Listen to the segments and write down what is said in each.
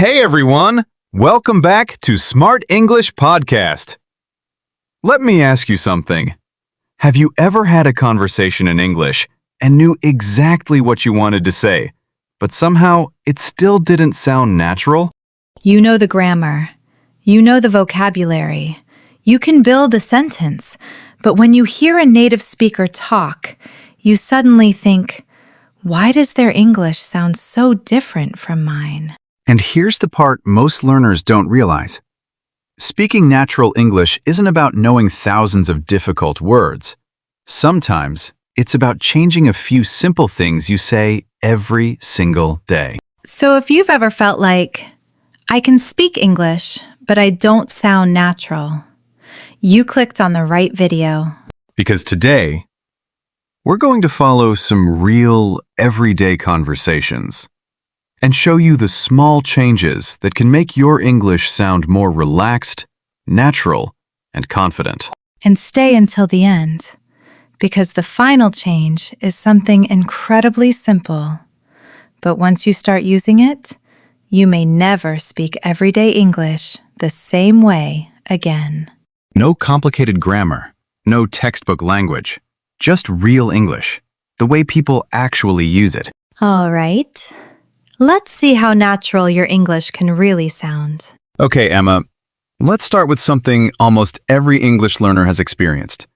Hey everyone! Welcome back to Smart English Podcast. Let me ask you something. Have you ever had a conversation in English and knew exactly what you wanted to say, but somehow it still didn't sound natural? You know the grammar. You know the vocabulary. You can build a sentence, but when you hear a native speaker talk, you suddenly think, why does their English sound so different from mine? And here's the part most learners don't realize. Speaking natural English isn't about knowing thousands of difficult words. Sometimes it's about changing a few simple things you say every single day. So if you've ever felt like, I can speak English, but I don't sound natural, you clicked on the right video. Because today, we're going to follow some real, everyday conversations and show you the small changes that can make your English sound more relaxed, natural, and confident. And stay until the end, because the final change is something incredibly simple. But once you start using it, you may never speak everyday English the same way again. No complicated grammar, no textbook language, just real English, the way people actually use it. All right. Let's see how natural your English can really sound. Okay, Emma, let's start with something almost every English learner has experienced.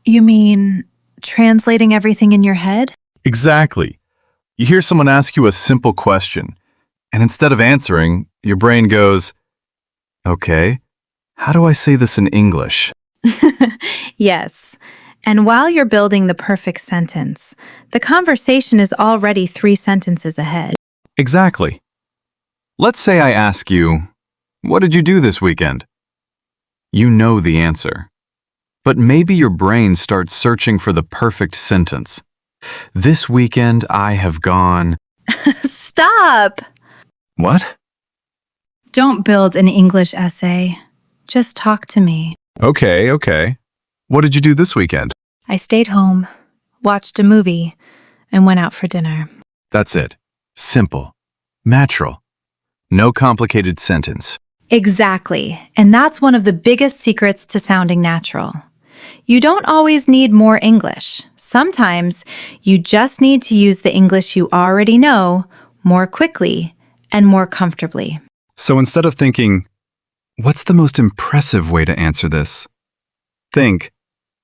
You mean translating everything in your head? Exactly. You hear someone ask you a simple question, and instead of answering, your brain goes, okay, how do I say this in English? Yes. And while you're building the perfect sentence, the conversation is already 3 sentences ahead. Exactly. Let's say I ask you, what did you do this weekend? You know the answer. But maybe your brain starts searching for the perfect sentence. This weekend I have gone... Stop! What? Don't build an English essay. Just talk to me. Okay. What did you do this weekend? I stayed home, watched a movie, and went out for dinner. That's it. Simple. Natural. No complicated sentence. Exactly. And that's one of the biggest secrets to sounding natural. You don't always need more English. Sometimes you just need to use the English you already know more quickly and more comfortably. So instead of thinking, what's the most impressive way to answer this? Think,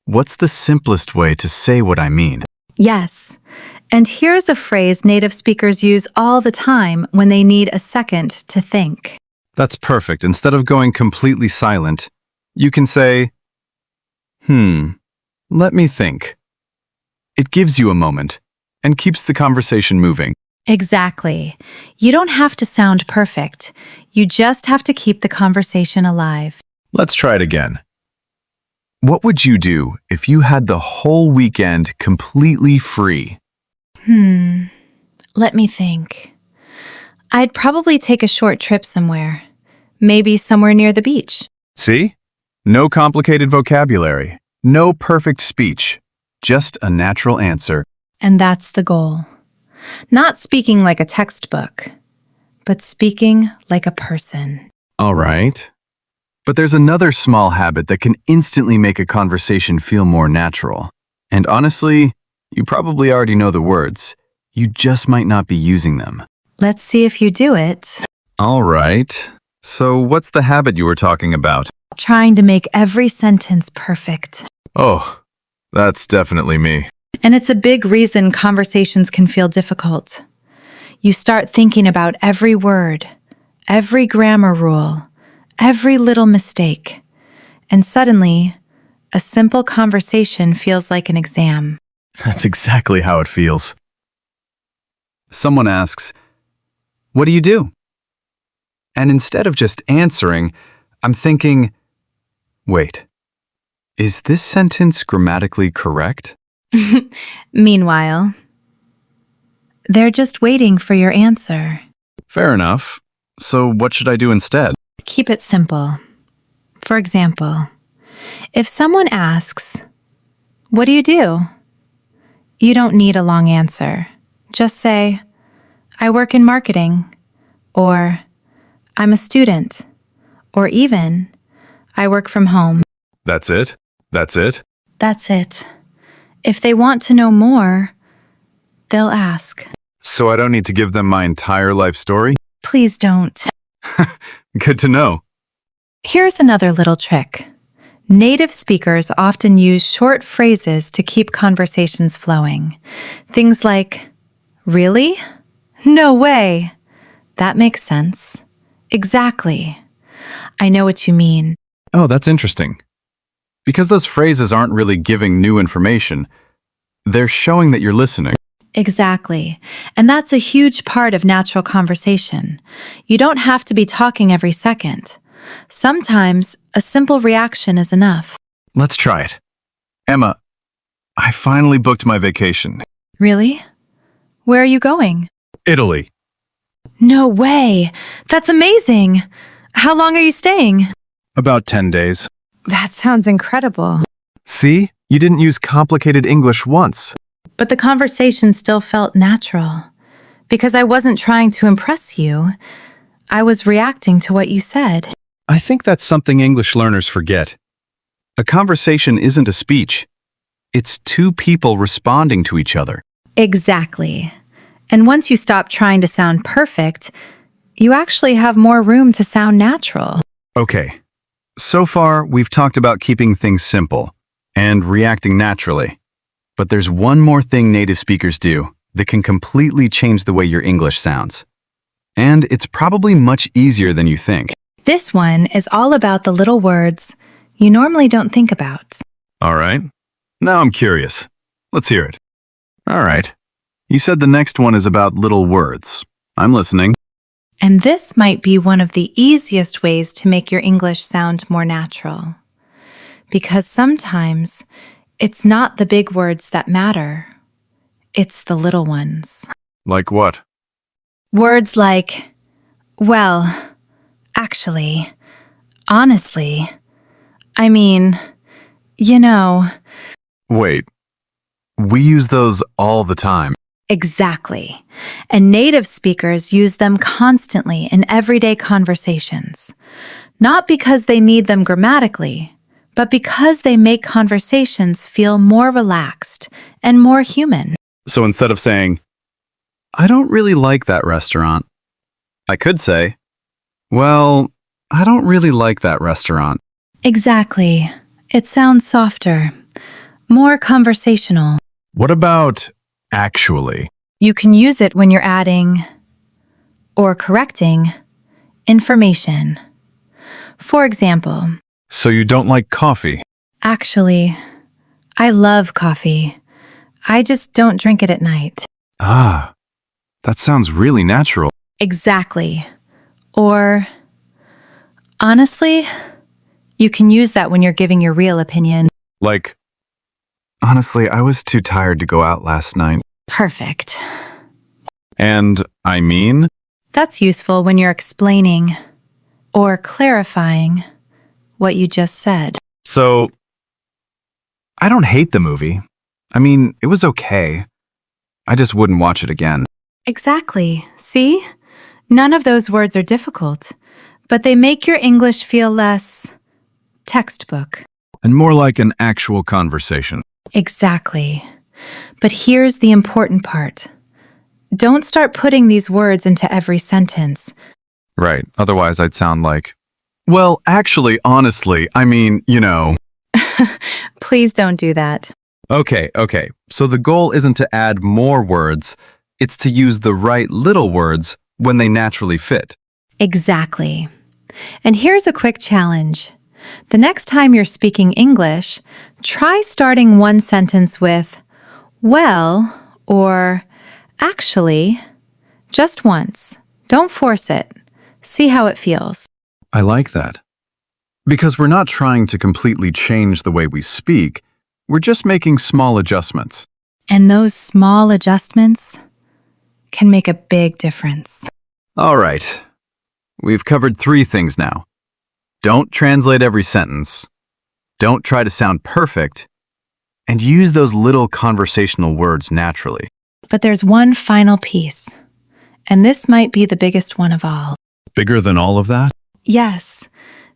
what's the simplest way to say what I mean? Yes. And here's a phrase native speakers use all the time when they need a second to think. That's perfect. Instead of going completely silent, you can say, let me think. It gives you a moment and keeps the conversation moving. Exactly. You don't have to sound perfect. You just have to keep the conversation alive. Let's try it again. What would you do if you had the whole weekend completely free? Let me think. I'd probably take a short trip somewhere. Maybe somewhere near the beach. See? No complicated vocabulary, no perfect speech, just a natural answer. And that's the goal. Not speaking like a textbook, but speaking like a person. All right. But there's another small habit that can instantly make a conversation feel more natural. And honestly, you probably already know the words. You just might not be using them. Let's see if you do it. All right. So what's the habit you were talking about? Trying to make every sentence perfect. Oh, that's definitely me. And it's a big reason conversations can feel difficult. You start thinking about every word, every grammar rule, every little mistake. And suddenly, a simple conversation feels like an exam. That's exactly how it feels. Someone asks, what do you do? And instead of just answering, I'm thinking, wait, is this sentence grammatically correct? Meanwhile, they're just waiting for your answer. Fair enough. So what should I do instead? Keep it simple. For example, if someone asks, what do? You don't need a long answer. Just say, I work in marketing, or I'm a student. Or even, I work from home. That's it? That's it? That's it. If they want to know more, they'll ask. So I don't need to give them my entire life story? Please don't. Good to know. Here's another little trick. Native speakers often use short phrases to keep conversations flowing. Things like, really? No way. That makes sense. Exactly. I know what you mean. Oh, that's interesting. Because those phrases aren't really giving new information, they're showing that you're listening. Exactly. And that's a huge part of natural conversation. You don't have to be talking every second. Sometimes a simple reaction is enough. Let's try it. Emma, I finally booked my vacation. Really? Where are you going? Italy. No way! That's amazing! How long are you staying? About 10 days. That sounds incredible. See? You didn't use complicated English once. But the conversation still felt natural. Because I wasn't trying to impress you. I was reacting to what you said. I think that's something English learners forget. A conversation isn't a speech. It's two people responding to each other. Exactly. And once you stop trying to sound perfect, you actually have more room to sound natural. Okay. So far, we've talked about keeping things simple and reacting naturally. But there's one more thing native speakers do that can completely change the way your English sounds. And it's probably much easier than you think. This one is all about the little words you normally don't think about. All right. Now I'm curious. Let's hear it. All right. You said the next one is about little words. I'm listening. And this might be one of the easiest ways to make your English sound more natural. Because sometimes it's not the big words that matter. It's the little ones. Like what? Words like, well, actually, honestly, I mean, you know. Wait. We use those all the time. Exactly. And native speakers use them constantly in everyday conversations. Not because they need them grammatically, but because they make conversations feel more relaxed and more human. So instead of saying, I don't really like that restaurant, I could say, well, I don't really like that restaurant. Exactly. It sounds softer, more conversational. What about actually? You can use it when you're adding or correcting information. For example, So you don't like coffee? actually, I love coffee. I just don't drink it at night. Ah, that sounds really natural. Exactly. Or, honestly, you can use that when you're giving your real opinion. Like, honestly, I was too tired to go out last night. Perfect. And I mean? That's useful when you're explaining or clarifying what you just said. So, I don't hate the movie. I mean, it was okay. I just wouldn't watch it again. Exactly. See? None of those words are difficult, but they make your English feel less textbook. And more like an actual conversation. Exactly. But here's the important part. Don't start putting these words into every sentence. Right, otherwise I'd sound like, well, actually, honestly, I mean, you know. Please don't do that. Okay. So the goal isn't to add more words, it's to use the right little words when they naturally fit. Exactly. And here's a quick challenge. The next time you're speaking English, try starting one sentence with, well, or actually, just once. Don't force it. See how it feels. I like that. Because we're not trying to completely change the way we speak, we're just making small adjustments. And those small adjustments can make a big difference. All right. We've covered 3 things now. Don't translate every sentence. Don't try to sound perfect. And use those little conversational words naturally. But there's one final piece, and this might be the biggest one of all. Bigger than all of that? Yes,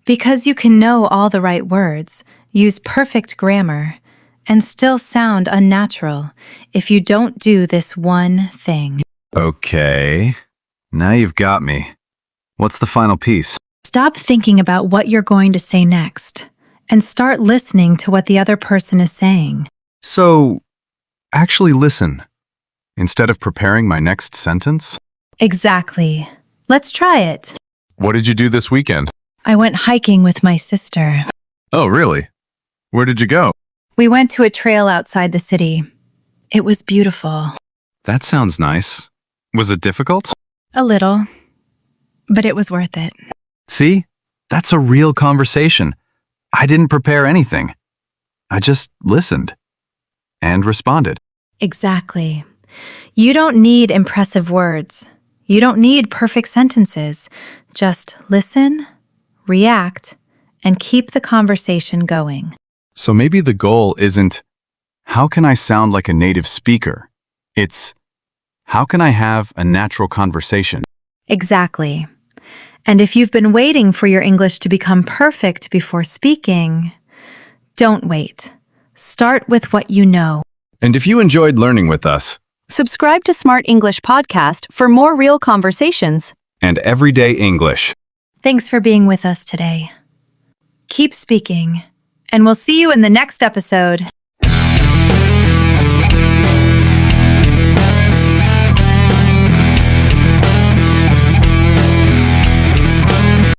because you can know all the right words, use perfect grammar, and still sound unnatural if you don't do this one thing. Okay. Now you've got me. What's the final piece? Stop thinking about what you're going to say next and start listening to what the other person is saying. So, actually listen. Instead of preparing my next sentence? Exactly. Let's try it. What did you do this weekend? I went hiking with my sister. Oh, really? Where did you go? We went to a trail outside the city. It was beautiful. That sounds nice. Was it difficult? A little, but it was worth it. See? That's a real conversation. I didn't prepare anything. I just listened and responded. Exactly. You don't need impressive words. You don't need perfect sentences. Just listen, react, and keep the conversation going. So maybe the goal isn't, how can I sound like a native speaker? It's, how can I have a natural conversation? Exactly. And if you've been waiting for your English to become perfect before speaking, don't wait. Start with what you know. And if you enjoyed learning with us, Subscribe to Smart English Podcast for more real conversations. and everyday English. Thanks for being with us today. Keep speaking, and we'll see you in the next episode.